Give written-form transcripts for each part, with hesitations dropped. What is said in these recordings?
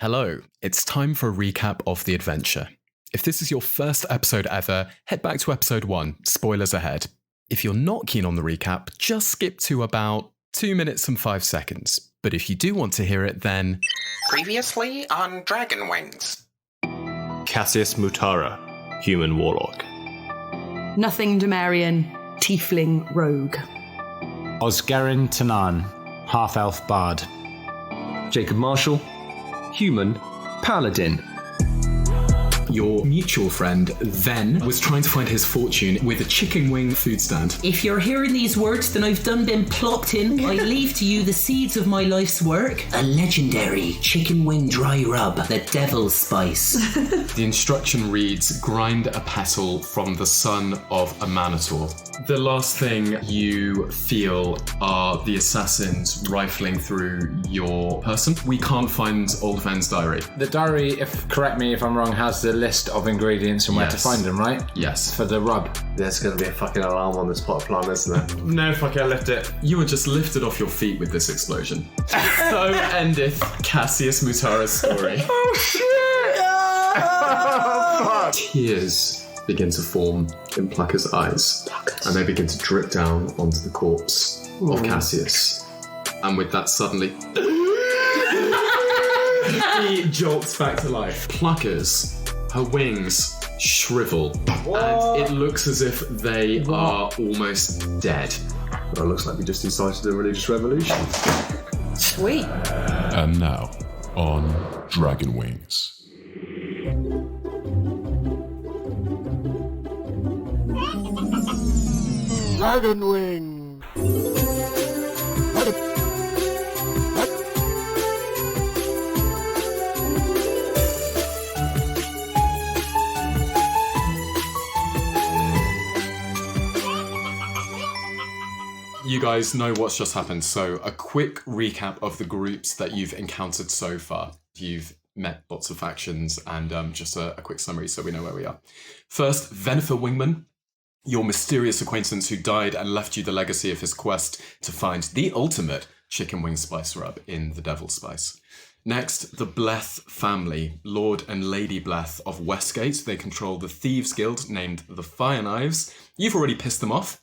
Hello, it's time for a recap of the adventure. If this is your first episode ever, head back to episode 1, spoilers ahead. If you're not keen on the recap, just skip to about 2 minutes and 5 seconds. But if you do want to hear it, then... Previously on Dragon Wings. Cassius Mutara, human warlock. Nothing Demarian, tiefling rogue. Osgarin Tanan, half-elf bard. Jacob Marshall, human paladin. Your mutual friend then was trying to find his fortune with a chicken wing food stand. If you're hearing these words, then I've done been plopped in. I leave to you the seeds of my life's work. A legendary chicken wing dry rub, the devil's spice. The instruction reads, grind a petal from the son of a Manator. The last thing you feel are the assassins rifling through your person. We can't find Old Ven's diary. The diary, correct me if I'm wrong, has the list of ingredients and where to find them, right? Yes. For the rub. There's going to be a fucking alarm on this pot plant, isn't there? No, fuck it, I left it. You were just lifted off your feet with this explosion. So endeth Cassius Mutara's story. Oh shit! Tears begin to form in Plucker's eyes, and they begin to drip down onto the corpse of Cassius. And with that, suddenly, he jolts back to life. Pluckers, her wings shrivel, and it looks as if they are almost dead. Well, it looks like we just incited a religious revolution. Sweet. And now, on Dragon Wings. Dragon Wing. You guys know what's just happened, so a quick recap of the groups that you've encountered so far. You've met lots of factions, and just a quick summary so we know where we are. First, Venifer Wingman, your mysterious acquaintance who died and left you the legacy of his quest to find the ultimate chicken wing spice rub in the Devil's Spice. Next, the Bleth family, Lord and Lady Bleth of Westgate. They control the Thieves Guild named the Fire Knives. You've already pissed them off.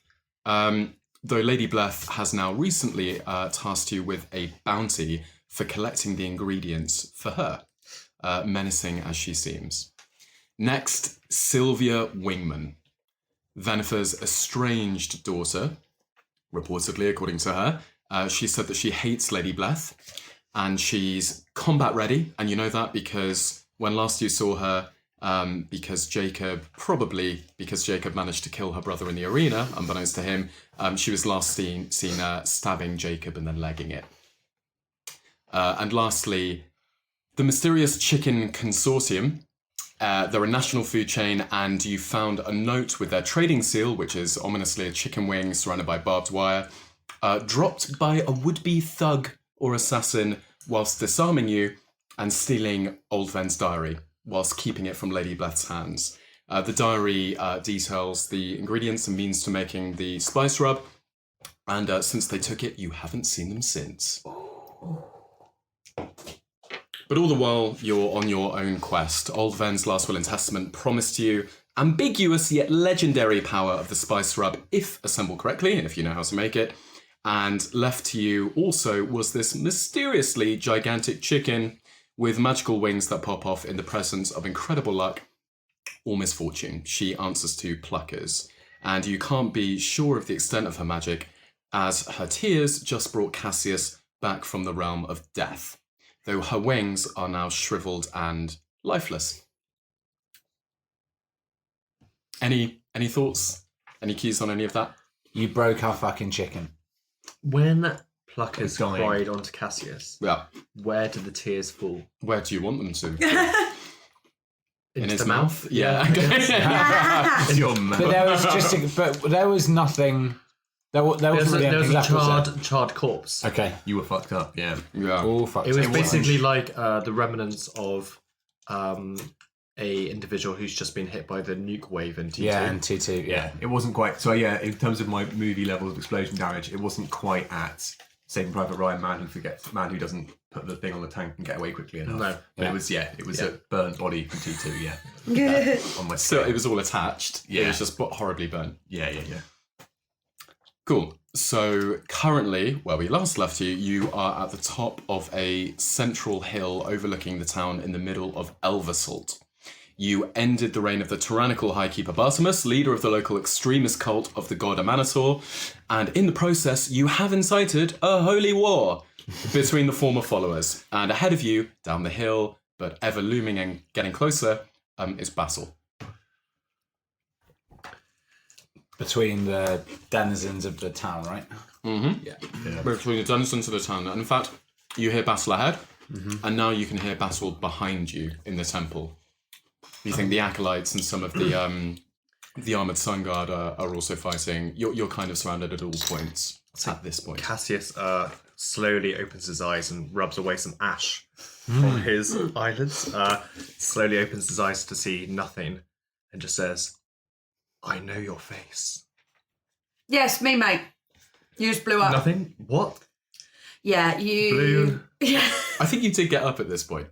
Though Lady Bleth has now recently tasked you with a bounty for collecting the ingredients for her, menacing as she seems. Next, Sylvia Wingman, Venifer's estranged daughter, reportedly, according to her. She said that she hates Lady Bleth, and she's combat ready, and you know that because when last you saw her, because Jacob managed to kill her brother in the arena, unbeknownst to him, she was last seen stabbing Jacob and then legging it. And lastly, the mysterious Chicken Consortium. They're a national food chain, and you found a note with their trading seal, which is ominously a chicken wing surrounded by barbed wire, dropped by a would-be thug or assassin whilst disarming you and stealing Old Ven's diary, whilst keeping it from Lady Bleth's hands. The diary details the ingredients and means to making the spice rub, and since they took it, you haven't seen them since. But all the while, you're on your own quest. Old Ven's last will and testament promised you ambiguous yet legendary power of the spice rub, if assembled correctly, and if you know how to make it. And left to you also was this mysteriously gigantic chicken with magical wings that pop off in the presence of incredible luck or misfortune. She answers to Pluckers, and you can't be sure of the extent of her magic, as her tears just brought Cassius back from the realm of death, though her wings are now shriveled and lifeless. Any thoughts? Any keys on any of that? You broke our fucking chicken. When Pluckers cried onto Cassius, Yeah. where did the tears fall? Where do you want them to? In Into his the mouth? mouth? Yeah. In your mouth. But there was nothing. There wasn't really There was anything a left, was there? charred corpse. Okay. You were fucked up, yeah. Yeah. All fucked. It was up. basically like the remnants of a individual who's just been hit by the nuke wave in T2. Yeah, and T2, yeah. It wasn't quite... So, yeah, in terms of my movie levels of explosion damage, it wasn't quite at Saving Private Ryan, man who doesn't put the thing on the tank and get away quickly enough. No. But it was a burnt body from T2. Yeah. On my So it was all attached. Yeah. It was just horribly burnt. Yeah. Cool. So currently, where we last left you, you are at the top of a central hill overlooking the town in the middle of Elversult. You ended the reign of the tyrannical Highkeeper Bartimus, leader of the local extremist cult of the god Amanator, and in the process, you have incited a holy war between the former followers. And ahead of you, down the hill, but ever looming and getting closer, is Basil. Between the denizens of the town, right? Mm-hmm. Yeah. Between the denizens of the town. And in fact, you hear Basil ahead, and now you can hear Basil behind you in the temple. You think the acolytes and some of the armored sun guard are also fighting. You're kind of surrounded at all points at this point. Cassius slowly opens his eyes and rubs away some ash from his eyelids. Slowly opens his eyes to see nothing and just says, I know your face. Yes, me, mate. You just blew up. Nothing? What? Yeah, you. Blue. Yeah. I think you did get up at this point.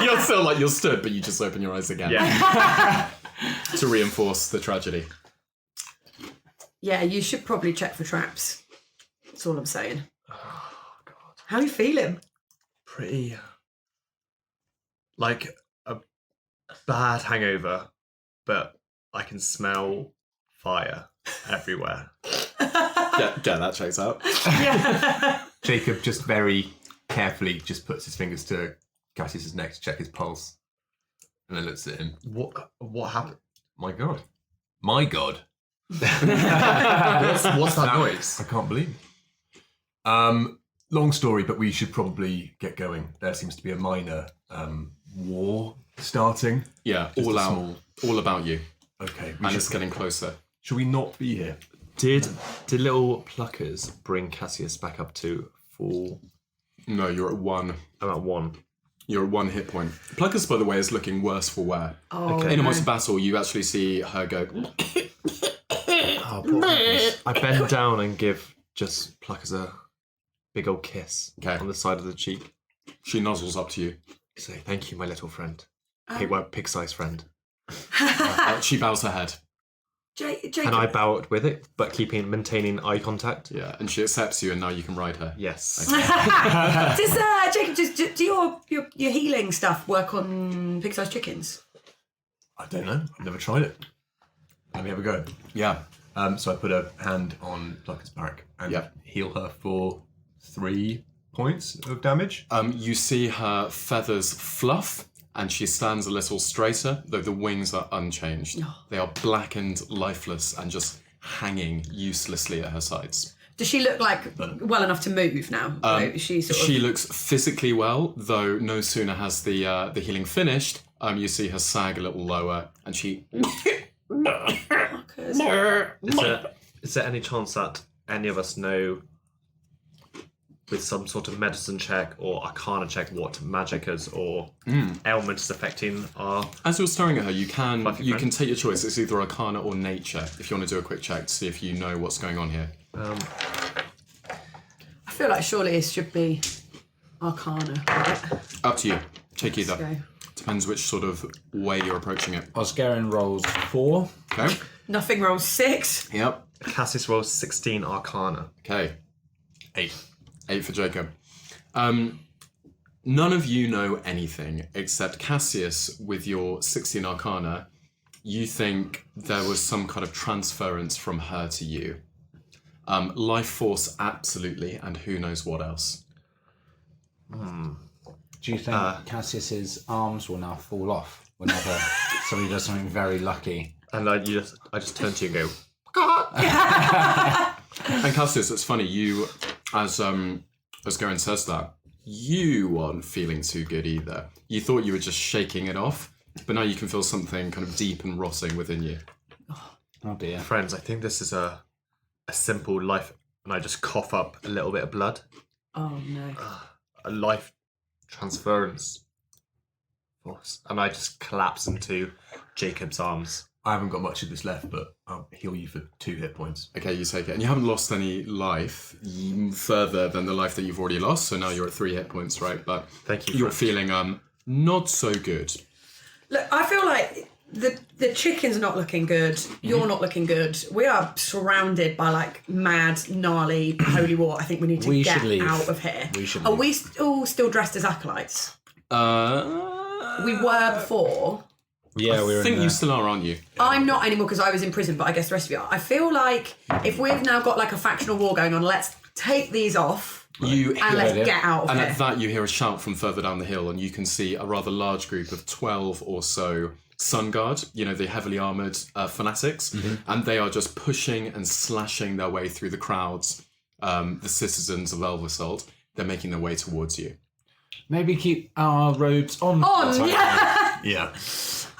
You're still like you're stood, but you just open your eyes again. Yeah. To reinforce the tragedy. Yeah, you should probably check for traps. That's all I'm saying. Oh, God. How are you feeling? Pretty. Like a bad hangover, but I can smell fire everywhere. Yeah, that checks out. Yeah. Jacob just very carefully just puts his fingers to Cassius's neck to check his pulse, and then looks at him. What happened? My God. My God. What's that noise? I can't believe it. Long story, but we should probably get going. There seems to be a minor war starting. Yeah, Just all a out, small- all about you. Okay. And it's getting closer. Should we not be here? Did little pluckers bring Cassius back up to full? No, you're at 1. I'm at 1. You're at 1 hit point. Pluckers, by the way, is looking worse for wear. Oh, In amongst battle, you actually see her go. Oh, poor Pluckers. I bend down and give just Pluckers a big old kiss on the side of the cheek. She nuzzles up to you. Say, thank you, my little friend. Pig-sized friend. She bows her head. Jacob. And I bow it with it, but maintaining eye contact. Yeah, and she accepts you, and now you can ride her. Yes. Does Jacob, do your healing stuff work on pig-sized chickens? I don't know. I've never tried it. Let me have a go. Yeah. So I put a hand on Plucker's back and heal her for 3 points of damage. You see her feathers fluff, and she stands a little straighter, though the wings are unchanged. They are blackened, lifeless, and just hanging uselessly at her sides. Does she look like well enough to move now? She looks physically well, though no sooner has the healing finished, you see her sag a little lower, and she... Is there any chance that any of us know, with some sort of medicine check or arcana check, what magic is or ailment is affecting our... As you're staring at her, you can take your choice. It's either arcana or nature, if you want to do a quick check to see if you know what's going on here. I feel like surely it should be arcana, right? Up to you. Take Let's either. go. Depends which sort of way you're approaching it. Oscarin rolls 4. Okay. Nothing rolls 6. Yep. Cassius rolls 16 arcana. Okay. 8. 8 for Jacob. None of you know anything except Cassius with your 16 arcana. You think there was some kind of transference from her to you. Life force, absolutely, and who knows what else. Do you think Cassius's arms will now fall off whenever somebody does something very lucky? And I just turn to you and go, And Cassius, it's funny, you, as Garen says that, you aren't feeling too good either. You thought you were just shaking it off, but now you can feel something kind of deep and rotting within you. Oh dear. friends, I think this is a simple life, and I just cough up a little bit of blood. Oh no. A life transference force. And I just collapse into Jacob's arms. I haven't got much of this left, but I'll heal you for 2 hit points. Okay, you take it. And you haven't lost any life further than the life that you've already lost, so now you're at 3 hit points, right? But Thank you. you're feeling not so good. Look, I feel like the chicken's not looking good. You're not looking good. We are surrounded by like mad, gnarly holy war. I think we need to get should leave. out of here. We should Are leave. we all still dressed as acolytes? We were before. Yeah, I think you still are, aren't you? I'm not anymore because I was in prison, but I guess the rest of you are. I feel like if we've now got like a factional war going on, let's take these off and let's get out of And here. at that, you hear a shout from further down the hill, and you can see a rather large group of 12 or so Sun Guard, the heavily armoured fanatics, and they are just pushing and slashing their way through the crowds, the citizens of Elversult. They're making their way towards you. Maybe keep our robes on. yeah. Yeah.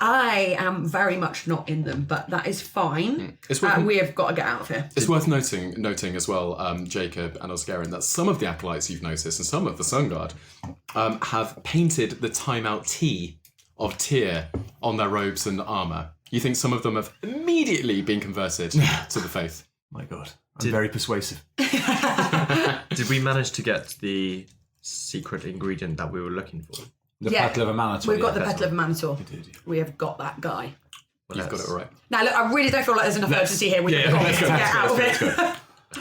I am very much not in them, but that is fine. It's worth, We have got to get out of here. it's worth noting as well, Jacob and Osgarian, that some of the acolytes you've noticed and some of the Sun Guard have painted the timeout T of Tyr on their robes and armour. You think some of them have immediately been converted to the faith. My God. I'm very persuasive. Did we manage to get the secret ingredient that we were looking for? The petal of a Manitou. We've got the yeah. petal of a Manitou. did, yeah. We have got that guy. You've got it all right. Now, look, I really don't feel like there's enough urgency here. We've got to get out of here.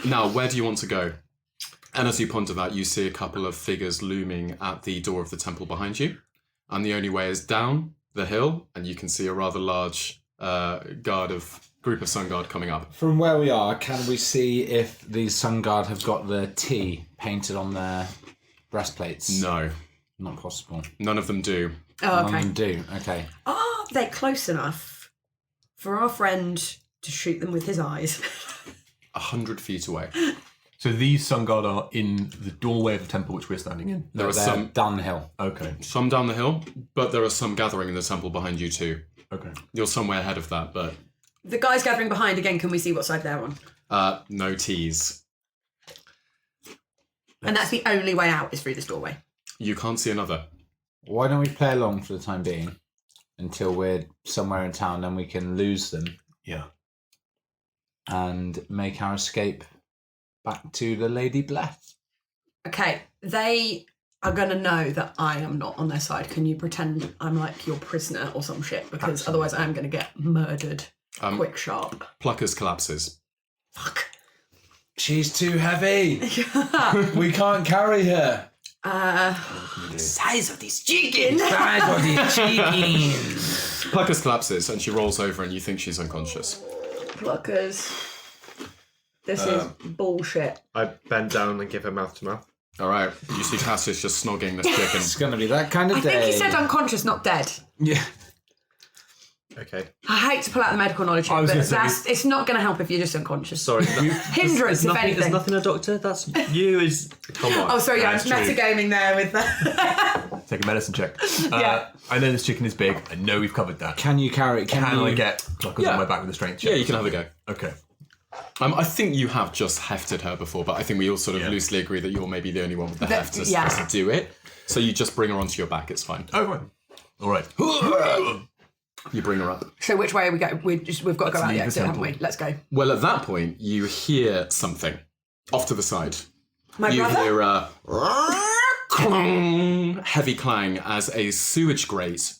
Now, where do you want to go? And as you ponder that, you see a couple of figures looming at the door of the temple behind you. And the only way is down the hill, and you can see a rather large group of Sun Guard coming up. From where we are, can we see if these Sun Guard have got the T painted on their breastplates? No, Not possible. none of them do. Oh, None okay. of them do. Okay. Are they close enough for our friend to shoot them with his eyes? 100 feet away. So these Sun Guard are in the doorway of the temple which we're standing in? There are They're some down the hill. Okay. down the hill, but there are some gathering in the temple behind you too. Okay. You're somewhere ahead of that, but The guys gathering behind, again, can we see what side they're on? no T's. And that's the only way out is through this doorway. You can't see another. Why don't we play along for the time being until we're somewhere in town, then we can lose them Yeah. and make our escape back to the Lady Bless. Okay, they are going to know that I am not on their side. Can you pretend I'm like your prisoner or some shit? Because otherwise I am going to get murdered. Quick, sharp. Pluckers collapses. Fuck. She's too heavy. We can't carry her. Size of this chicken! Pluckers collapses, and she rolls over, and you think she's unconscious. Pluckers. This is bullshit. I bend down and give her mouth to mouth. All right, you see Cassius just snogging this chicken. It's going to be that kind of I day. think he said unconscious, not dead. Yeah. Okay. I hate to pull out the medical knowledge here, I was but gonna say it's not going to help if you're just unconscious. Sorry. Hindrance, if anything. There's nothing a doctor. That's you. Is come on. Oh, sorry, yeah, I'm That's true. metagaming there with that. Take a medicine check. Yeah. I know this chicken is big. I know we've covered that. Can you carry it? Can you... I get Cluckers on my back with a strength check? Yeah, you can have a go. Okay. I think you have just hefted her before, but I think we all sort of Yeah. loosely agree that you're maybe the only one with the heft to, yeah. to do it. So you just bring her onto your back, it's fine. Oh, right. All right. You bring her up. So which way are we go? We've got to go Let's out the leave the exit, haven't we? temple. Let's go. Well, at that point, you hear something off to the side. My You brother? hear a clang, heavy clang as a sewage grate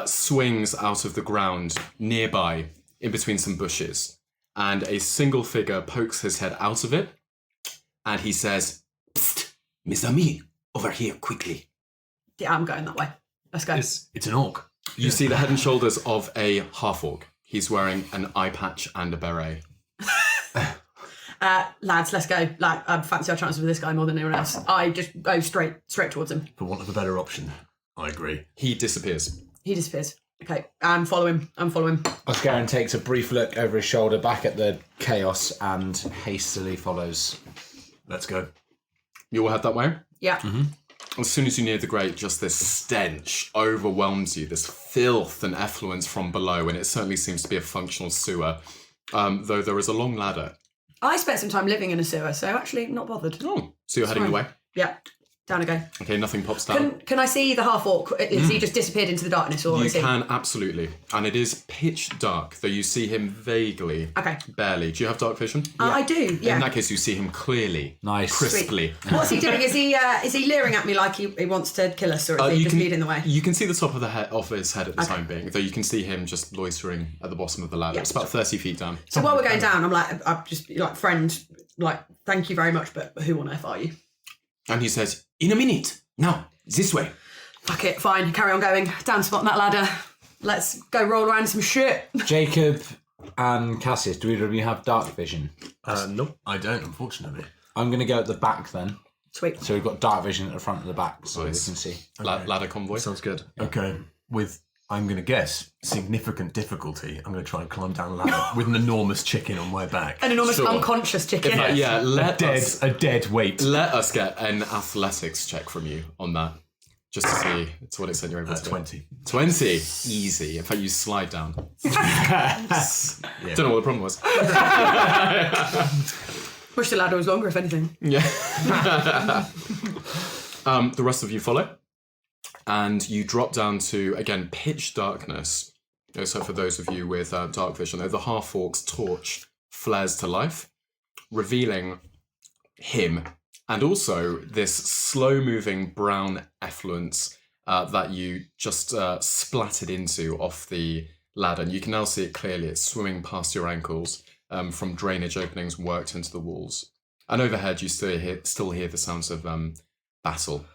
swings out of the ground nearby, in between some bushes, and a single figure pokes his head out of it, and he says, Psst, mes amis, over here quickly. Yeah, I'm going that way. Let's go. It's an orc. You see the head and shoulders of a half-orc. He's wearing an eye patch and a beret. Lads, let's go. Like, I fancy our chances with this guy more than anyone else. I just go straight towards him. For want of a better option. I agree. He disappears. He disappears. Okay, I'm following. Oscarin takes a brief look over his shoulder back at the chaos and hastily follows. Let's go. You all head that way? Yeah. As soon as you near the grate, just this stench overwhelms you, this filth and effluence from below, and it certainly seems to be a functional sewer, though there is a long ladder. I spent some time living in a sewer, so actually not bothered. Oh, so you're heading fine. away? Yeah. Down I go. Okay, nothing pops down. Can I see the half orc? Is he just disappeared into the darkness, or You is he? can, absolutely. And it is pitch dark, though you see him vaguely. Okay. Barely. Do you have dark vision? I do. Yeah. In that case, you see him clearly. Nice. Crisply. What's he doing? Is he leering at me like he wants to kill us, or is he just leading the way? You can see the top of his head at the time being, though you can see him just loitering at the bottom of the ladder. Yeah. It's about 30 feet down. So while we're going down, I'm just like, friend, like, thank you very much, but who on earth are you? And he says, in a minute. Now, this way. Fuck it, fine. Carry on going. Down spot on that ladder. Let's go roll around some shit. Jacob and Cassius, do either of you have dark vision? Nope. I don't, unfortunately. I'm going to go at the back then. Sweet. So we've got dark vision at the front and the back, so Nice. we can see. Ladder convoy. Sounds good. Okay. With, I'm going to guess, significant difficulty, I'm going to try and climb down the ladder with an enormous chicken on my back. An enormous Sure. unconscious chicken. In fact, yeah, A dead weight. let us get an athletics check from you on that. Just to see to what extent you're able to do it. 20. 20. Easy. In fact, you slide down. Don't know what the problem was. Wish the ladder was longer, if anything. Yeah. The rest of you follow. And you drop down to, again, pitch darkness. So for those of you with dark vision, the half-orc's torch flares to life, revealing him, and also this slow-moving brown effluence that you just splattered into off the ladder. And you can now see it clearly. It's swimming past your ankles from drainage openings worked into the walls. And overhead, you still hear the sounds of battle.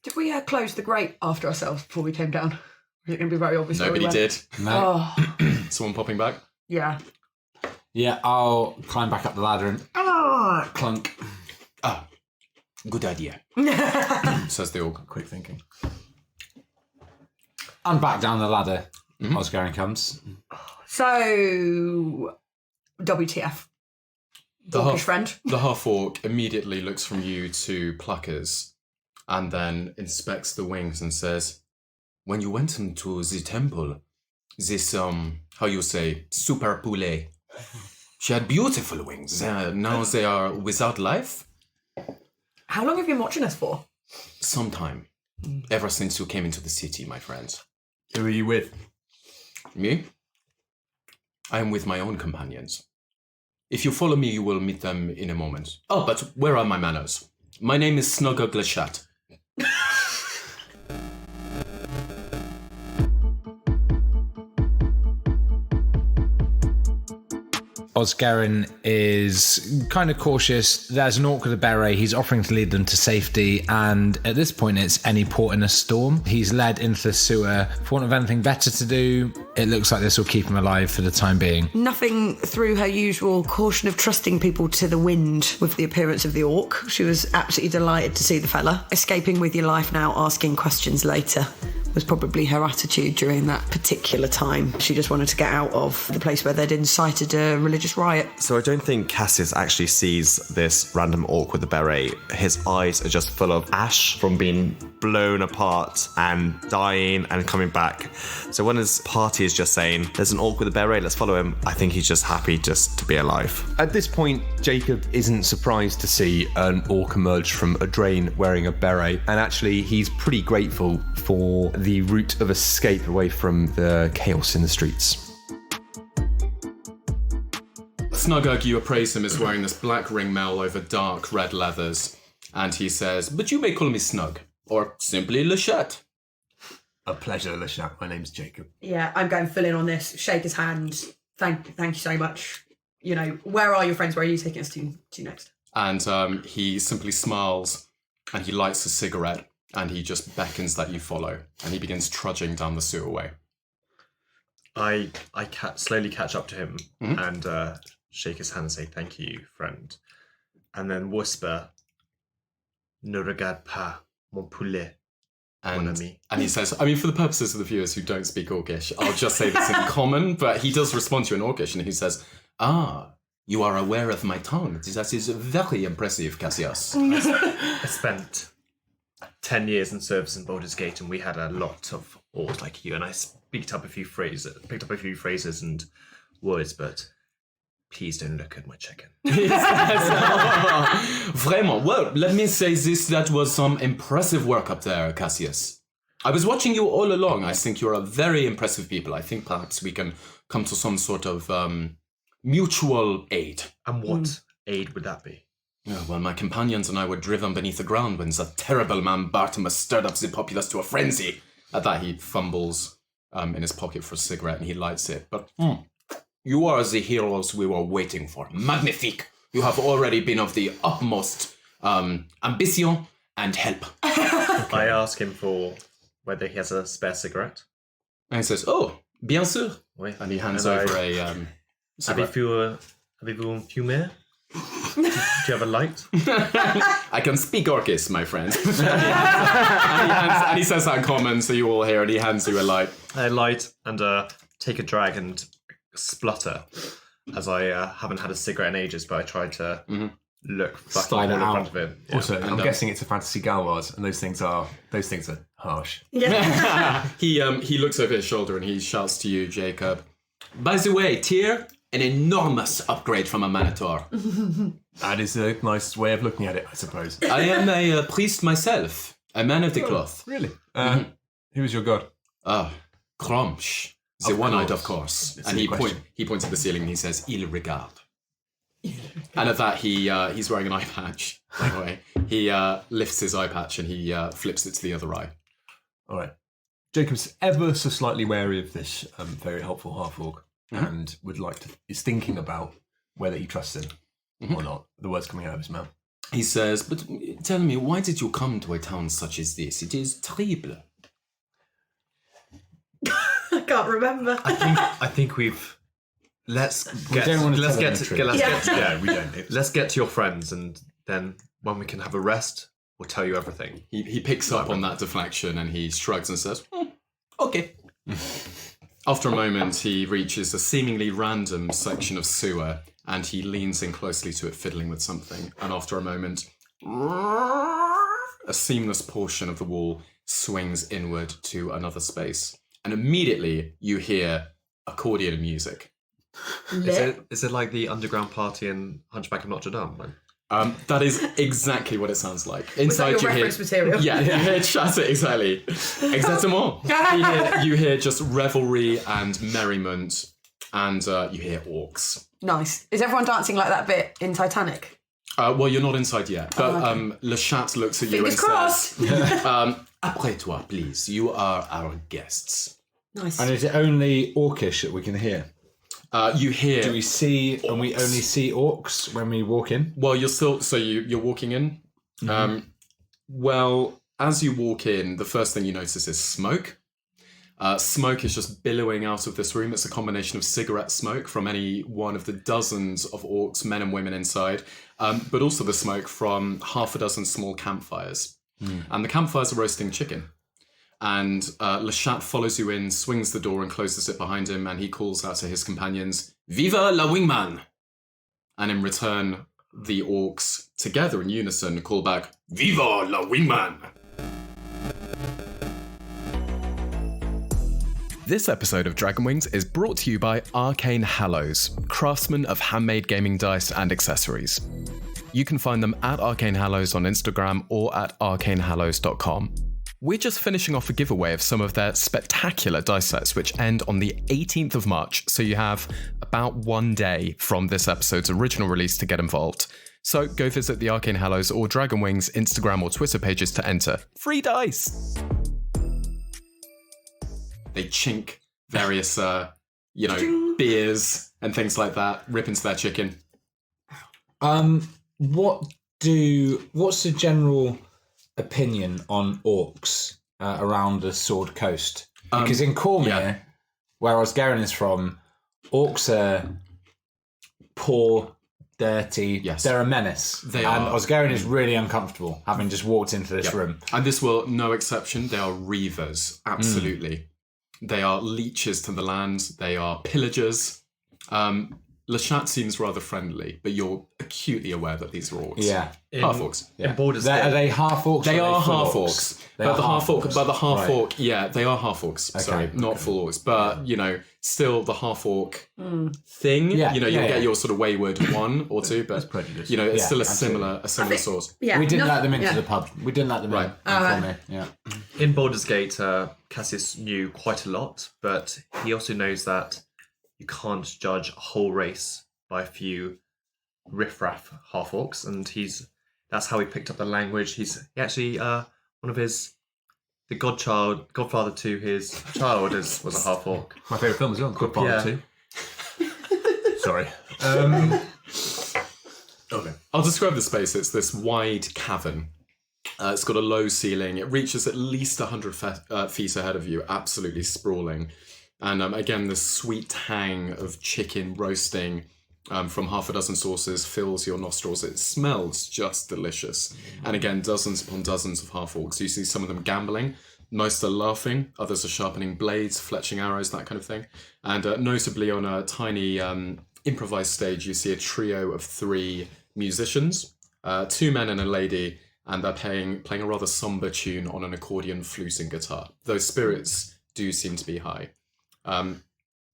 Did we close the grate after ourselves before we came down? Is it going to be very obvious? Nobody did. No. Oh, Someone popping back? yeah. Yeah, I'll climb back up the ladder and clunk. Ah, good idea, says the orc. Quick thinking. I'm back down the ladder. Osgarin comes. So, WTF? Orcish friend? The half-orc immediately looks from you to Pluckers and then inspects the wings and says, when you went into the temple, this, how you say, super poulet, she had beautiful wings. Now they are without life? How long have you been watching us for? Sometime. Ever since you came into the city, my friend. Who are you with? Me? I am with my own companions. If you follow me, you will meet them in a moment. Oh, but where are my manners? My name is Snugger Glashat. Osgarin is kind of cautious. There's an orc with a beret. He's offering to lead them to safety, and at this point, it's any port in a storm. He's led into the sewer. For want of anything better to do, it looks like this will keep him alive for the time being. Nothing through her usual caution of trusting people to the wind with the appearance of the orc. She was absolutely delighted to see the fella. Escaping with your life now, asking questions later was probably her attitude during that particular time. She just wanted to get out of the place where they'd incited a religious riot. So I don't think Cassius actually sees this random orc with a beret. His eyes are just full of ash from being blown apart and dying and coming back. So when his party is just saying, there's an orc with a beret, let's follow him, I think he's just happy just to be alive. At this point, Jacob isn't surprised to see an orc emerge from a drain wearing a beret, and actually he's pretty grateful for the route of escape away from the chaos in the streets. Snuggerg, you appraise him as wearing this black ringmail over dark red leathers, and he says, but you may call me Snug, or simply Lashat. A pleasure, Lashat. My name's Jacob. Yeah, I'm going full in on this. Shake his hand. Thank you so much. You know, where are your friends? Where are you taking us to next? And he simply smiles, and he lights a cigarette, and he just beckons that you follow, and he begins trudging down the sewerway. I slowly catch up to him and shake his hand and say, thank you, friend. And then whisper, ne regarde pas mon poulet, mon ami. And he says, I mean, for the purposes of the viewers who don't speak Orcish, I'll just say this in common, but he does respond to you in Orcish, and he says, you are aware of my tongue. That is very impressive, Cassius. I spent 10 years in service in Baldur's Gate, and we had a lot of orcs like you, and I picked up a few phrases and words, but Please don't look at my chicken. Vraiment. Well, let me say this, that was some impressive work up there, Cassius. I was watching you all along. I think you're a very impressive people. I think perhaps we can come to some sort of mutual aid. And what aid would that be? Well, my companions and I were driven beneath the ground when the terrible man Bartimus stirred up the populace to a frenzy. At that, he fumbles in his pocket for a cigarette and he lights it. But you are the heroes we were waiting for. Magnifique. You have already been of the utmost ambition and help. I ask him for whether he has a spare cigarette. And he says, oh, bien sûr. Oui. And he hands over a cigarette. Avez-vous un fumeur? Do you have a light? I can speak Orcish, my friend. and he says that in common, so you all hear it. He hands you a light. A light and take a drag and splutter, as I haven't had a cigarette in ages, but I tried to look fucking Slide cool in it out. front of him. Yeah. Also, I'm guessing it's a fantasy Galwars, and those things are harsh. He looks over his shoulder and he shouts to you, Jacob. By the way, Tyr, an enormous upgrade from a Minotaur. That is a nice way of looking at it, I suppose. I am a priest myself, a man of the cloth. Really? Who is your god? Cromsh, the Of one-eyed, course. of course. It's And a he question. points at the ceiling and he says, Il regarde. And at that, he's wearing an eye patch, by the way. He lifts his eye patch and he flips it to the other eye. All right. Jacob's ever so slightly wary of this very helpful half-orc and is thinking about whether he trusts him or not. The words coming out of his mouth. He says, but tell me, why did you come to a town such as this? It is terrible. I can't remember. I think we've. Let's get to your friends, and then when we can have a rest, we'll tell you everything. He picks up on that deflection and he shrugs and says, okay. After a moment, he reaches a seemingly random section of sewer and he leans in closely to it, fiddling with something. And after a moment, a seamless portion of the wall swings inward to another space. And immediately you hear accordion music. Is it like the underground party in Hunchback of Notre Dame? Then? That is exactly what it sounds like. Was that Inside your you reference hear, material? Yeah, you hear chatter, exactly. Exactement. You hear just revelry and merriment, and you hear orcs. Nice. Is everyone dancing like that bit in Titanic? Well, you're not inside yet, but Le Chat looks at you Fingers and says, après toi, please. You are our guests. Nice. And is it only orcish that we can hear? You hear... Do we see, orcs. and we only see orcs when we walk in? Well, you're still... So you're walking in. Well, as you walk in, the first thing you notice is smoke. Smoke is just billowing out of this room. It's a combination of cigarette smoke from any one of the dozens of orcs, men and women inside, but also the smoke from half a dozen small campfires. And the campfires are roasting chicken. And Le Chat follows you in, swings the door and closes it behind him, and he calls out to his companions, Viva la Wingman! And in return, the orcs, together in unison, call back, Viva la Wingman! This episode of Dragon Wings is brought to you by Arcane Hallows, craftsmen of handmade gaming dice and accessories. You can find them at Arcane Hallows on Instagram or at arcanehallows.com. We're just finishing off a giveaway of some of their spectacular dice sets, which end on the 18th of March, so you have about 1 day from this episode's original release to get involved. So go visit the Arcane Hallows or Dragon Wings Instagram or Twitter pages to enter. Free dice! They chink various, beers and things like that, rip into their chicken. What's the general opinion on orcs around the Sword Coast? Because in Cormier, where Osgarian is from, orcs are poor, dirty. Yes. They're a menace. They and are. Osgarian is really uncomfortable, having just walked into this room. And this will no exception. They are reavers, absolutely. They are leeches to the land. They are pillagers. Lashat seems rather friendly, but you're acutely aware that these are orcs. Yeah. Half orcs. In Baldur's Are Gate, they half orcs? They or are full half orcs? orcs. They But are the half orc, Right. orc, yeah, they are half orcs. Sorry, not full orcs. But, you know, still the half orc thing. Yeah, You know, yeah, you'll get yeah. your sort of wayward one or two, but, prejudice. you know, it's Yeah, still a absolutely. similar source. Yeah, We didn't let them into yeah. the pub. We didn't let them Right. in. For me. Yeah. in Baldur's Gate, Cassius knew quite a lot, but he also knows that you can't judge a whole race by a few riffraff half orcs, and that's how he picked up the language. He actually one of the godfather to his child was a half orc. My favourite film as well, Godfather Yeah. 2. Sorry. Okay. I'll describe the space. It's this wide cavern. It's got a low ceiling. It reaches at least 100 feet ahead of you, absolutely sprawling. And again, the sweet tang of chicken roasting from half a dozen sources fills your nostrils. It smells just delicious. And again, dozens upon dozens of half-orcs. You see some of them gambling. Most are laughing. Others are sharpening blades, fletching arrows, that kind of thing. And notably on a tiny improvised stage, you see a trio of 3 musicians, 2 men and a lady, and they're playing a rather somber tune on an accordion, flute, and guitar. Those spirits do seem to be high.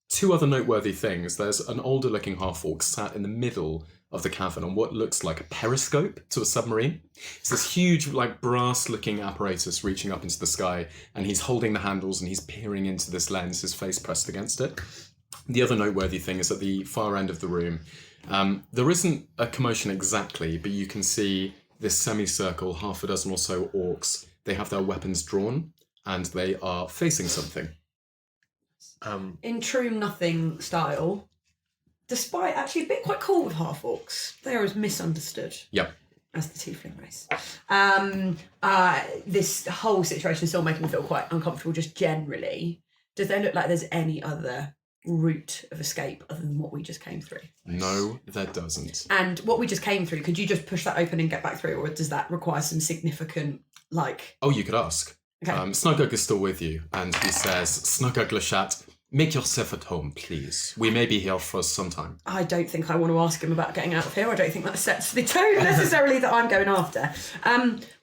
2 other noteworthy things. There's an older looking half-orc sat in the middle of the cavern on what looks like a periscope to a submarine. It's this huge, like, brass-looking apparatus reaching up into the sky, and he's holding the handles and he's peering into this lens, his face pressed against it. The other noteworthy thing is at the far end of the room. There isn't a commotion exactly, but you can see this semicircle, half a dozen or so orcs. They have their weapons drawn, and they are facing something. In true nothing style, despite actually being quite cool with half orcs, they are as misunderstood Yep. as the tiefling race. This whole situation is still making me feel quite uncomfortable just generally. Does there look like there's any other route of escape other than what we just came through? No, there doesn't. And what we just came through, could you just push that open and get back through, or does that require some significant, like... Oh, you could ask. Okay. Snugug is still with you, and he says, Snugug Lashat, make yourself at home, please. We may be here for some time. I don't think I want to ask him about getting out of here. I don't think that sets the tone necessarily that I'm going after.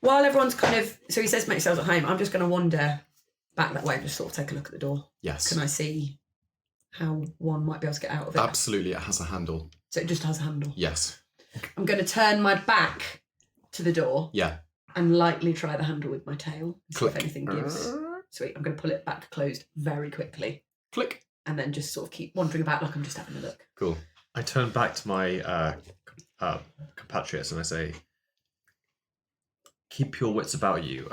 While everyone's kind of... So he says make yourselves at home. I'm just going to wander back that way and just sort of take a look at the door. Yes. Can I see how one might be able to get out of it? Absolutely, it has a handle. So it just has a handle? Yes. I'm going to turn my back to the door. Yeah. And lightly try the handle with my tail. See if Click. anything gives. Sweet. I'm going to pull it back closed very quickly. Click. And then just sort of keep wandering about like I'm just having a look. Cool. I turn back to my compatriots and I say, keep your wits about you.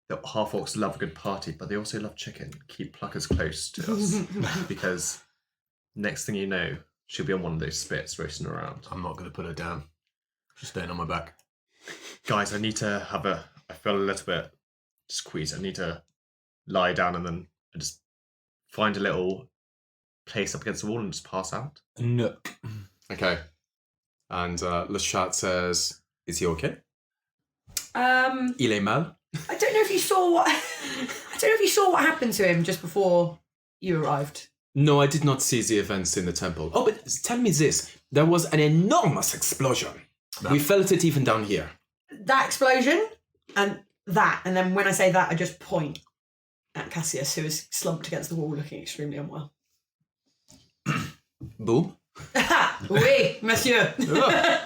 The half-orcs love a good party, but they also love chicken. Keep Pluckers close to us. Because next thing you know, she'll be on one of those spits roasting around. I'm not going to put her down. She's staying on my back. Guys, I need to I feel a little bit squeezed. I need to lie down and then just find a little place up against the wall and just pass out. A nook. Okay. And Lashat says, is he okay? Il est mal? I don't know if you saw what happened to him just before you arrived. No, I did not see the events in the temple. Oh, but tell me this. There was an enormous explosion. We felt it even down here. That explosion and then when I say that, I just point at Cassius, who is slumped against the wall looking extremely unwell. Boo? Oui, monsieur. Yeah.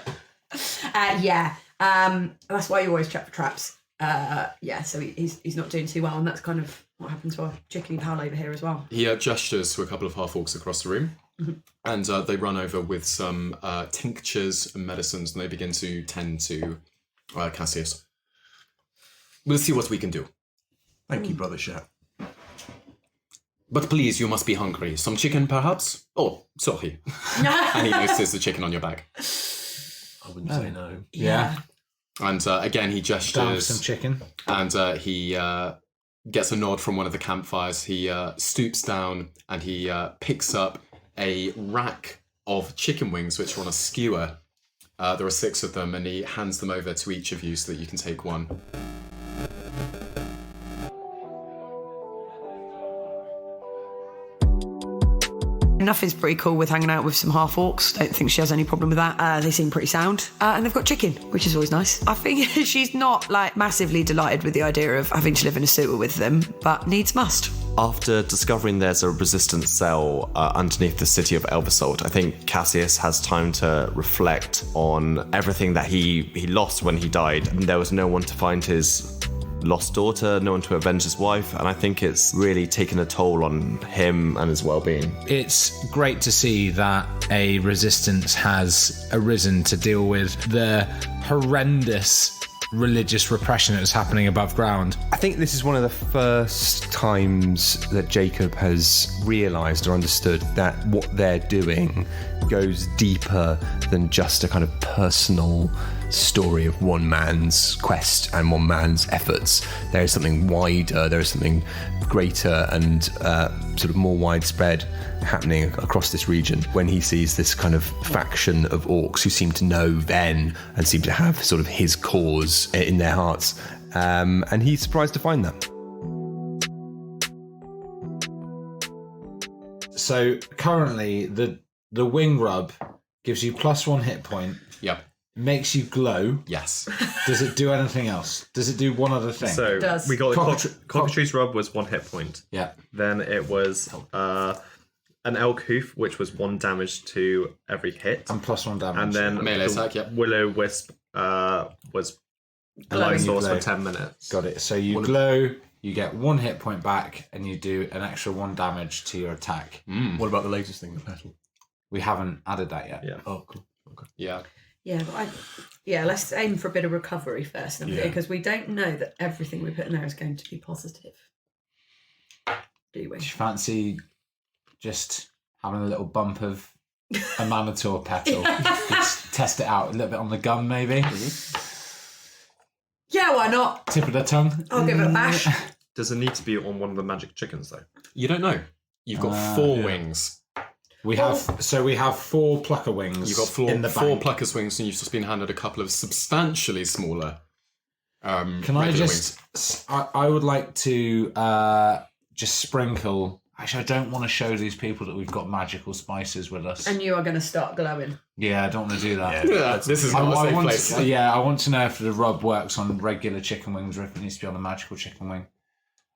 That's why you always check for traps. Yeah, so he's not doing too well, and that's kind of what happened to our chickeny pal over here as well. He gestures to a couple of half-orcs across the room, and they run over with some tinctures and medicines, and they begin to tend to Cassius. We'll see what we can do. Thank you, Brother Shat. But please, you must be hungry. Some chicken, perhaps? Oh, sorry. And he notices the chicken on your back. I wouldn't say no. Yeah. And again, he Down gestures. some chicken. And he gets a nod from one of the campfires. He stoops down and he picks up a rack of chicken wings, which are on a skewer. There are 6 of them, and he hands them over to each of you so that you can take one. Nothing's pretty cool with hanging out with some half-orcs. Don't think she has any problem with that. They seem pretty sound. And they've got chicken, which is always nice. I think she's not, massively delighted with the idea of having to live in a sewer with them, but needs must. After discovering there's a resistance cell underneath the city of Elversult, I think Cassius has time to reflect on everything that he lost when he died. And there was no one to find his lost daughter, no one to avenge his wife, and I think it's really taken a toll on him and his well-being. It's great to see that a resistance has arisen to deal with the horrendous religious repression that was happening above ground. I think this is one of the first times that Jacob has realised or understood that what they're doing goes deeper than just a kind of personal story of one man's quest and one man's efforts. There is something wider, there is something greater and sort of more widespread happening across this region. When he sees this kind of faction of orcs who seem to know Ven and seem to have sort of his cause in their hearts, and he's surprised to find that. So currently the wing rub gives you +1 hit point. Yep. Makes you glow. Yes. Does it do anything else? Does it do one other thing? So It does. we got the cockatrice rub was 1 hit point. Yeah. Then it was an elk hoof, which was 1 damage to every hit. And +1 damage. And then Melee the attack, yep. willow wisp was a light source for 10 minutes. Got it. So you glow, you get 1 hit point back, and you do an extra 1 damage to your attack. What about the latest thing, the petal? We haven't added that yet. Yeah. Oh, cool. Okay. Yeah. Yeah, but let's aim for a bit of recovery first, because we don't know that everything we put in there is going to be positive. Do we? Do you fancy just having a little bump of a Manator petal? Just test it out a little bit on the gun, maybe? Yeah, why not? Tip of the tongue? I'll give it a bash. Does it need to be on one of the magic chickens, though? You don't know. You've got 4 wings. We have 4 plucker wings. You've got 4 in the bank. plucker wings, and you've just been handed a couple of substantially smaller. Can I just? Wings. I would like to just sprinkle. Actually, I don't want to show these people that we've got magical spices with us. And you are going to start glowing. Yeah, I don't want to do that. Yeah, this is not a safe place. I want to know if the rub works on regular chicken wings or if it needs to be on a magical chicken wing.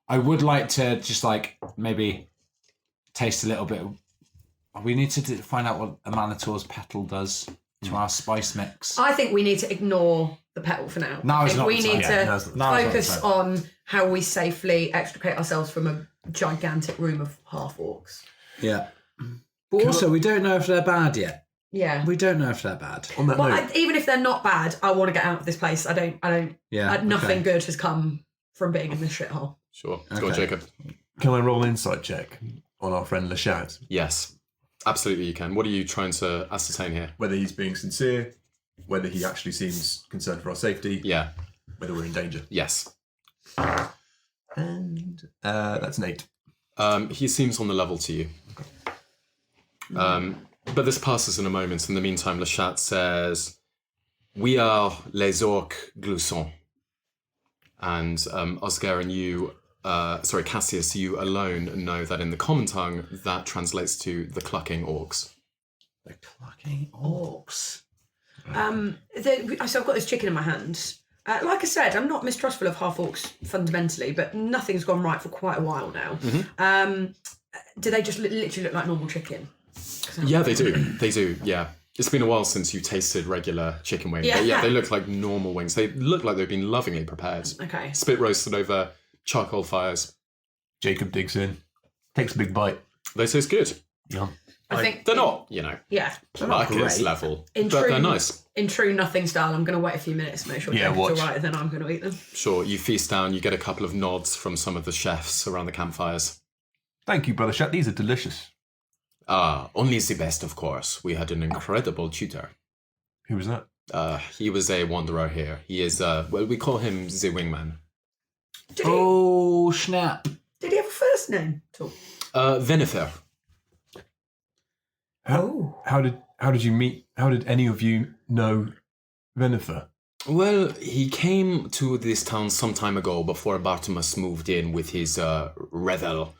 I would like to just maybe taste a little bit. We need to find out what a Manator's petal does to our spice mix. I think we need to ignore the petal for now. Now is not we the time. need Yeah, to now's focus on how we safely extricate ourselves from a gigantic room of half orcs. Yeah. But also, we don't know if they're bad yet. Yeah. We don't know if they're bad. On that note, Even if they're not bad, I want to get out of this place. I don't. Yeah. Nothing good has come from being in this shithole. Sure. Let's go on, Jacob. can I roll an insight check on our friend Lashat? Yes. Absolutely, you can. What are you trying to ascertain here? Whether he's being sincere, whether he actually seems concerned for our safety, Yeah. whether we're in danger. Yes. And that's an 8. He seems on the level to you. But this passes in a moment. In the meantime, Lashat says, "We are les orcs gloussons." And Oscar and you, Cassius, you alone know that in the common tongue, that translates to the clucking orcs. The clucking orcs. So I've got this chicken in my hand. Like I said, I'm not mistrustful of half orcs fundamentally, but nothing's gone right for quite a while now. Do they just literally look like normal chicken? Yeah, they do. They do, yeah. It's been a while since you tasted regular chicken wings. Yeah. But yeah, they look like normal wings. They look like they've been lovingly prepared. Okay. Spit roasted over charcoal fires. Jacob digs in, takes a big bite. They taste good. Yeah. I think They're not, Yeah. Plackers level, In but true, they're nice. In true nothing style, I'm going to wait a few minutes to make sure it's all right, and then I'm going to eat them. Sure, you feast down, you get a couple of nods from some of the chefs around the campfires. Thank you, Brother Shat. These are delicious. Only the best, of course. We had an incredible tutor. Who was that? He was a wanderer here. He is, we call him the wingman. Snap. Did he have a first name at all? Venifer. How did you meet? How did any of you know Venifer? Well, he came to this town some time ago before Bartimus moved in with his revel.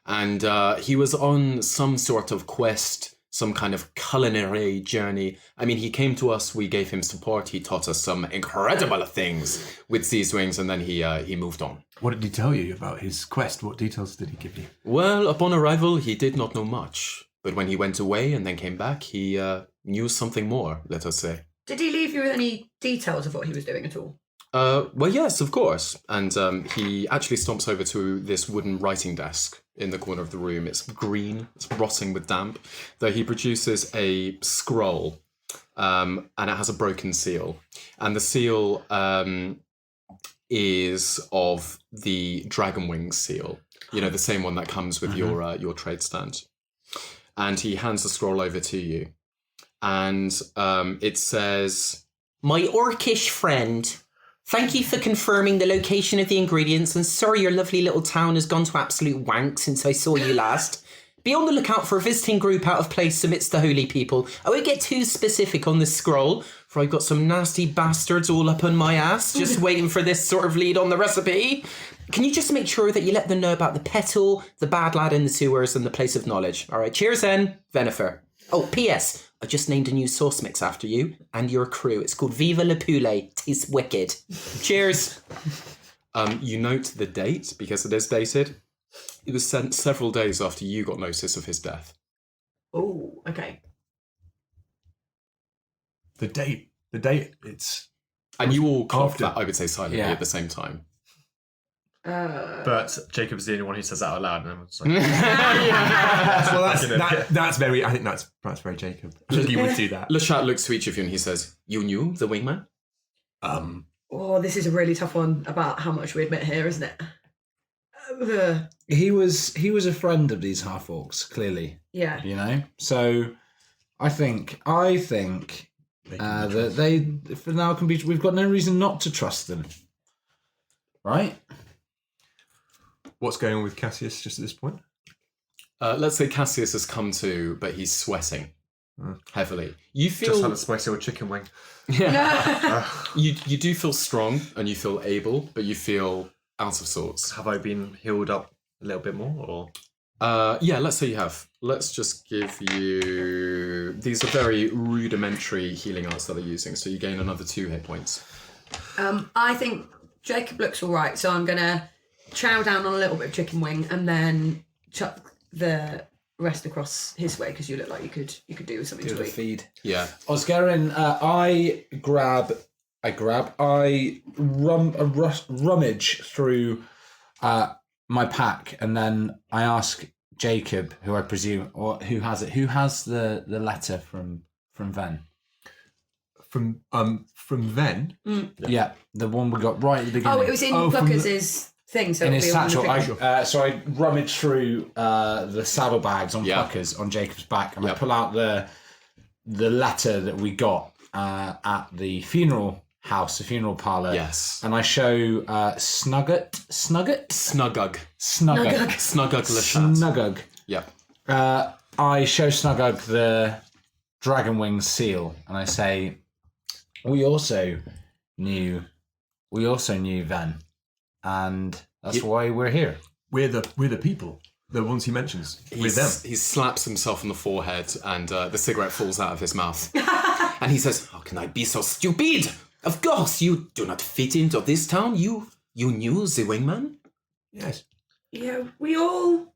And he was on some sort of quest, some kind of culinary journey. I mean, he came to us, we gave him support, he taught us some incredible things with these wings, and then he moved on. What did he tell you about his quest? What details did he give you? Well, upon arrival, he did not know much. But when he went away and then came back, he knew something more, let us say. Did he leave you with any details of what he was doing at all? Well, yes, of course. And he actually stomps over to this wooden writing desk in the corner of the room. It's green, it's rotting with damp. Though he produces a scroll, and it has a broken seal. And the seal is of the dragon wings seal. You know, the same one that comes with your trade stand. And he hands the scroll over to you. And it says, My orcish friend, thank you for confirming the location of the ingredients, and sorry your lovely little town has gone to absolute wank since I saw you last. Be on the lookout for a visiting group out of place amidst the holy people. I won't get too specific on this scroll, for I've got some nasty bastards all up on my ass, just waiting for this sort of lead on the recipe. Can you just make sure that you let them know about the petal, the bad lad in the sewers, and the place of knowledge? All right, cheers then, Venifer. Oh, P.S. I just named a new sauce mix after you and your crew. It's called Viva Le Poulet. Tastes wicked. Cheers. You note the date, because it is dated. It was sent several days after you got notice of his death. Oh, okay. The date, it's... And you all clocked After. that, I would say, silently at the same time. But Jacob's the only one who says that out loud. And everyone's like, Well, that's very... I think that's very Jacob. I think he would do that. Le Chat looks to each of you and he says, you knew the wingman? Oh, this is a really tough one about how much we admit here, isn't it? He was a friend of these half orcs, clearly. Yeah. You know? So I think that they for now can be, we've got no reason not to trust them. Right? What's going on with Cassius just at this point? Let's say Cassius has come to, but he's sweating heavily. You feel just had a spicy old chicken wing. Yeah. you do feel strong and you feel able, but you feel out of sorts. Have I been healed up a little bit more, or? Yeah, let's say you have. Let's just give you... These are very rudimentary healing arts that they're using, so you gain another 2 hit points. I think Jacob looks all right, so I'm going to chow down on a little bit of chicken wing and then chuck the rest across his way, because you look like you could do with something to eat. Feed. Yeah. Oscarin, I rummage through my pack, and then I ask Jacob, who I presume, or who has it, who has the letter from Ven? From Ven? Yeah, the one we got right at the beginning. Oh, it was in Plucker's thing, so in it'll his be on the satchel. picture. So I rummage through the saddlebags on Plucker's, on Jacob's back, and I pull out the letter that we got at the funeral house, the funeral parlour. Yes. And I show Snuggug. Snuggug. Yep. I show Snuggug the dragon wings seal, and I say, we also knew Ven, and that's why we're here. We're the people, the ones he mentions. We're them. He slaps himself on the forehead, and the cigarette falls out of his mouth. And he says, "How can I be so stupid? Of course, you do not fit into this town. You knew the wingman?" Yes. Yeah, we all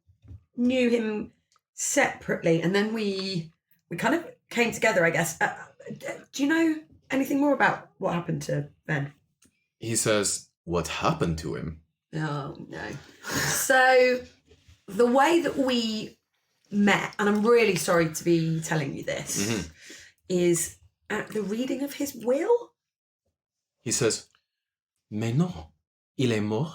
knew him separately, and then we kind of came together, I guess. Do you know anything more about what happened to Ben? He says, "What happened to him?" Oh, no. So, the way that we met, and I'm really sorry to be telling you this, is at the reading of his will. He says, "Mais non, il est mort."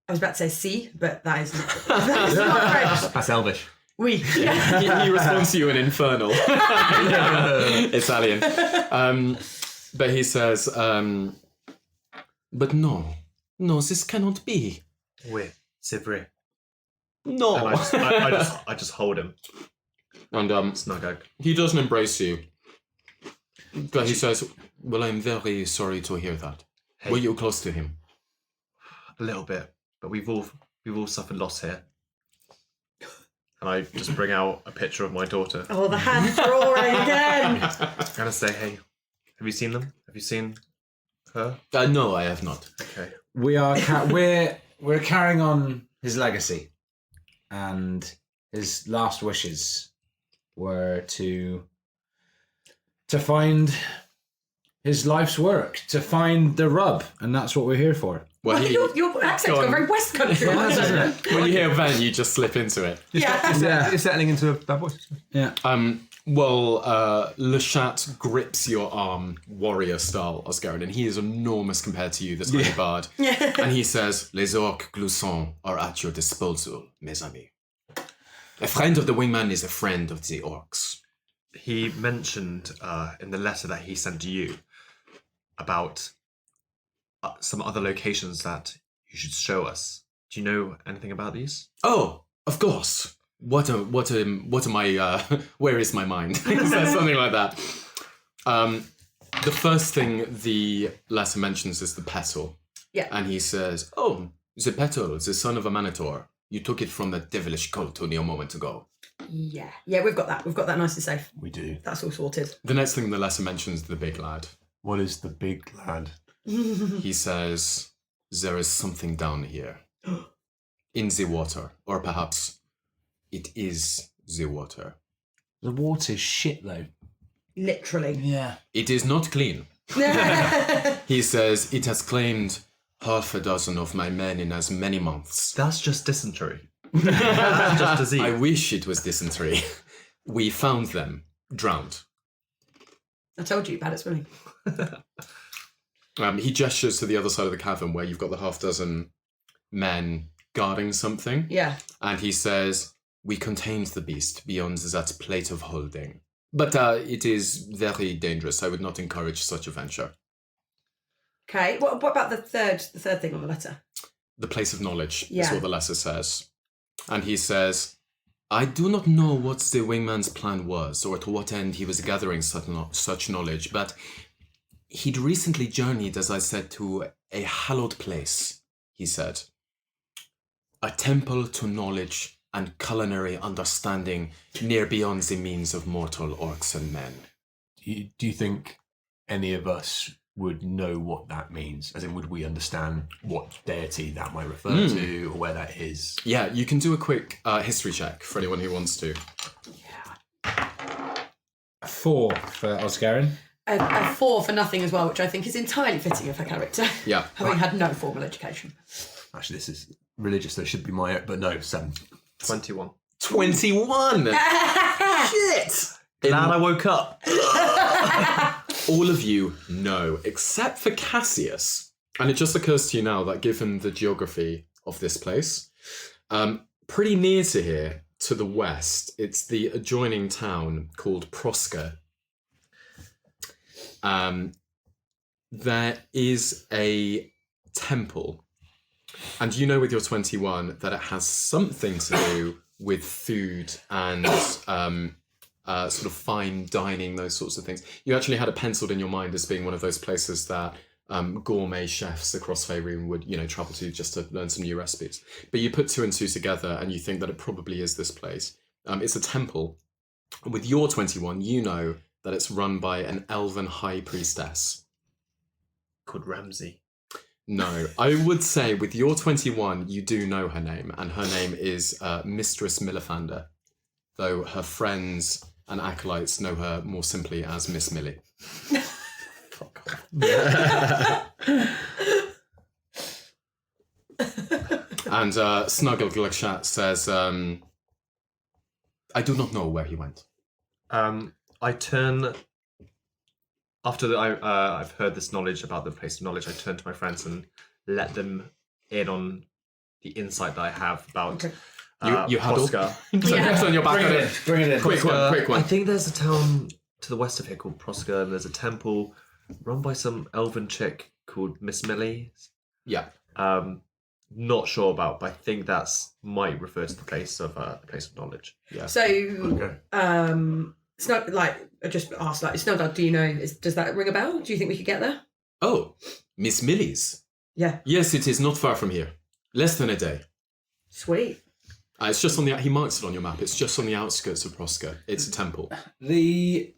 I was about to say si, but that is not French. That's Elvish. Oui. He responds to you in Infernal. Italian. But he says, "But no, this cannot be." Oui, c'est vrai. No. And I just hold him. And Snuggug. he doesn't embrace you. But he says, "Well, I'm very sorry to hear that. Were you close to him?" A little bit, but we've all suffered loss here. And I just bring out a picture of my daughter. Oh, the hand drawing again. And I say, hey, have you seen them? Have you seen her? No, I have not. Okay. We are we're carrying on his legacy, and his last wishes were to find his life's work, to find the rub, and that's what we're here for. Well, Your accent's got very West Country. when you hear Van, you just slip into it. You're settling into a bad voice. Yeah. Le Chat grips your arm, warrior style, Oscarin, and he is enormous compared to you, this tiny bard. And he says, Les orcs gloussants are at your disposal, mes amis. A friend of the wingman is a friend of the orcs. He mentioned in the letter that he sent to you about some other locations that you should show us. Do you know anything about these? Oh, of course. What am I? Where is my mind? Something like that. The first thing the letter mentions is the petal. Yeah. And he says, "Oh, the petal, the son of a Minotaur. You took it from that devilish cult only a moment ago." Yeah, we've got that. We've got that nice and safe. We do. That's all sorted. The next thing the letter mentions the big lad. What is the big lad? He says, "There is something down here, in the water, or perhaps it is the water." The water's shit, though. Literally. Yeah. It is not clean. He says, "It has claimed half a dozen of my men in as many months." That's just dysentery. That's just disease. I wish it was dysentery. We found them drowned. I told you, bad at swimming. He gestures to the other side of the cavern where you've got the half dozen men guarding something. Yeah. And he says, "We contained the beast beyond that plate of holding. But it is very dangerous. I would not encourage such a venture." Okay. What about the third thing on the letter? The place of knowledge is Yeah. what the letter says. And he says, "I do not know what the wingman's plan was or to what end he was gathering such knowledge, but he'd recently journeyed, as I said, to a hallowed place," he said. "A temple to knowledge and culinary understanding near beyond the means of mortal orcs and men." Do you think any of us would know what that means? As in, would we understand what deity that might refer to or where that is? Yeah, you can do a quick history check for anyone who wants to. 4 for Oscarin. A 4 for nothing as well, which I think is entirely fitting of her character. Yeah. Having had no formal education. Actually, this is religious, so it should be my... But no, 7. 21. 21! Shit! Glad I woke up. All of you know, except for Cassius. And it just occurs to you now that given the geography of this place, pretty near to here, to the west, it's the adjoining town called Proska. There is a temple. And you know with your 21 that it has something to do with food and sort of fine dining, those sorts of things. You actually had it penciled in your mind as being one of those places that gourmet chefs across Faerun would, travel to just to learn some new recipes. But you put 2 and 2 together and you think that it probably is this place. It's a temple. With your 21, you know that it's run by an elven high priestess. Called Ramsey. No, I would say with your 21, you do know her name, and her name is Mistress Millifander, though her friends and acolytes know her more simply as Miss Millie. And Snuggle Gluckshat says, "I do not know where he went." I turn... After I've heard this knowledge about the place of knowledge, I turn to my friends and let them in on the insight that I have about you huddle? Proska. It's on your back. Bring it in. Quick one. I think there's a town to the west of here called Proska, and there's a temple run by some elven chick called Miss Millie. Yeah. Not sure about, but I think that's might refer to the place of knowledge. Yeah. So, Snug, I just asked, Snugdog, do you know, does that ring a bell? Do you think we could get there? Oh, Miss Millie's. Yeah. Yes, it is not far from here. Less than a day. Sweet. It's just on he marks it on your map. It's just on the outskirts of Proska. It's a temple. The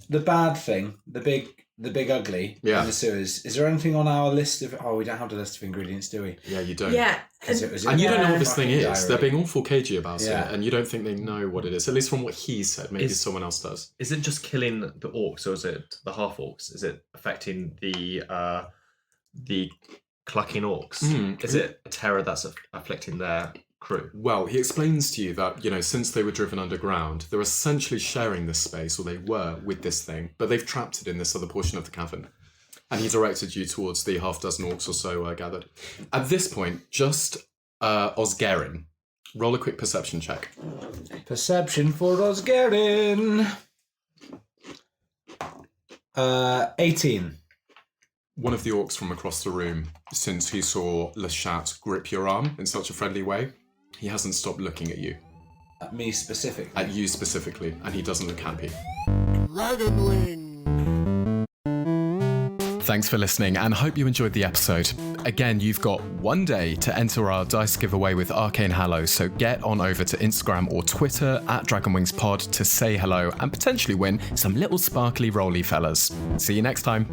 bad thing, the big ugly in the sewers. Is there anything on our list of? Oh, we don't have the list of ingredients, do we? Yeah, you don't. Yeah. And you don't know what this thing is. Diary. They're being awful cagey about Yeah. it, and you don't think they know what it is. At least from what he said. Maybe someone else does. Is it just killing the orcs, or is it the half orcs? Is it affecting the Cluckin orcs? Is it a terror that's afflicting their crew? Well, he explains to you that, since they were driven underground, they're essentially sharing this space, or they were, with this thing, but they've trapped it in this other portion of the cavern. And he directed you towards the half dozen orcs or so gathered. At this point, just Osgarin. Roll a quick perception check. Perception for Osgarin. 18. One of the orcs from across the room, since he saw Lashat grip your arm in such a friendly way, he hasn't stopped looking at you. At me specifically? At you specifically, and he doesn't look happy. Dragonwing. Thanks for listening, and hope you enjoyed the episode. Again, you've got one day to enter our dice giveaway with Arcane Hallow, so get on over to Instagram or Twitter @DragonWingsPod to say hello and potentially win some little sparkly rolly fellas. See you next time.